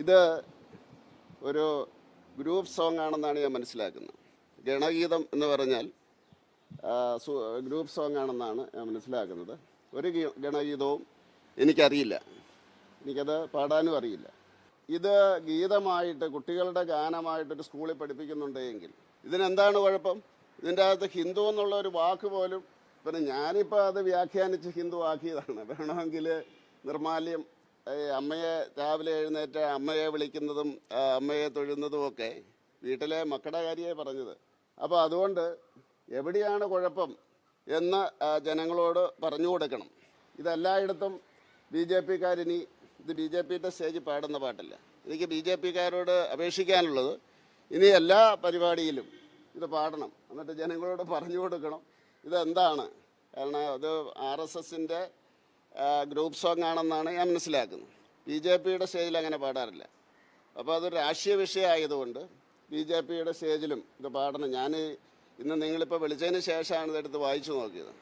ഇത് ഒരു group song ആണെന്നാണ് ഞാൻ മനസ്സിലാക്കുന്നത്. ഗണഗീതം എന്ന് പറഞ്ഞാൽ ഗ്രൂപ്പ് സോങ് ആണെന്നാണ് ഞാൻ മനസ്സിലാക്കുന്നത്. ഒരു ഗണഗീതവും എനിക്കറിയില്ല, എനിക്കത് പാടാനും അറിയില്ല. ഇത് ഗീതമായിട്ട് കുട്ടികളുടെ ഗാനമായിട്ടൊരു സ്കൂളിൽ പഠിപ്പിക്കുന്നുണ്ടെങ്കിൽ ഇതിനെന്താണ് കുഴപ്പം? ഇതിൻ്റെ അകത്ത് ഹിന്ദു എന്നുള്ള ഒരു വാക്ക് പോലും, പിന്നെ ഞാനിപ്പോൾ അത് വ്യാഖ്യാനിച്ച് ഹിന്ദു ആക്കിയതാണ്. വേണമെങ്കിൽ നിർമാല്യം, അമ്മയെ രാവിലെ എഴുന്നേറ്റ് അമ്മയെ വിളിക്കുന്നതും അമ്മയെ തൊഴുന്നതും ഒക്കെ വീട്ടിലെ മക്കളുടെ കാര്യമായി പറഞ്ഞത്. അപ്പോൾ അതുകൊണ്ട് എവിടെയാണ് കുഴപ്പം എന്ന് ജനങ്ങളോട് പറഞ്ഞു കൊടുക്കണം. ഇതെല്ലായിടത്തും ബി ജെ പിക്കാരിനി ഇത് ബി ജെ പിയുടെ സ്റ്റേജിൽ പാടുന്ന പാട്ടല്ല. എനിക്ക് ബി ജെ പിക്കാരോട് അപേക്ഷിക്കാനുള്ളത്, ഇനി എല്ലാ പരിപാടിയിലും ഇത് പാടണം, എന്നിട്ട് ജനങ്ങളോട് പറഞ്ഞു കൊടുക്കണം ഇതെന്താണ്. കാരണം അത് RSSൻ്റെ ഗ്രൂപ്പ് സോങ് ആണെന്നാണ് ഞാൻ മനസ്സിലാക്കുന്നത്. ബി ജെ പിയുടെ സ്റ്റേജിൽ അങ്ങനെ പാടാറില്ല. അപ്പോൾ അതൊരു രാഷ്ട്രീയ വിഷയമായതുകൊണ്ട് ബി ജെ പിയുടെ സ്റ്റേജിലും ഇത് പാടണം. ഞാൻ ഇന്ന് നിങ്ങളിപ്പോൾ വിളിച്ചതിന് ശേഷമാണ് ഇതെടുത്ത് വായിച്ചു നോക്കിയത്.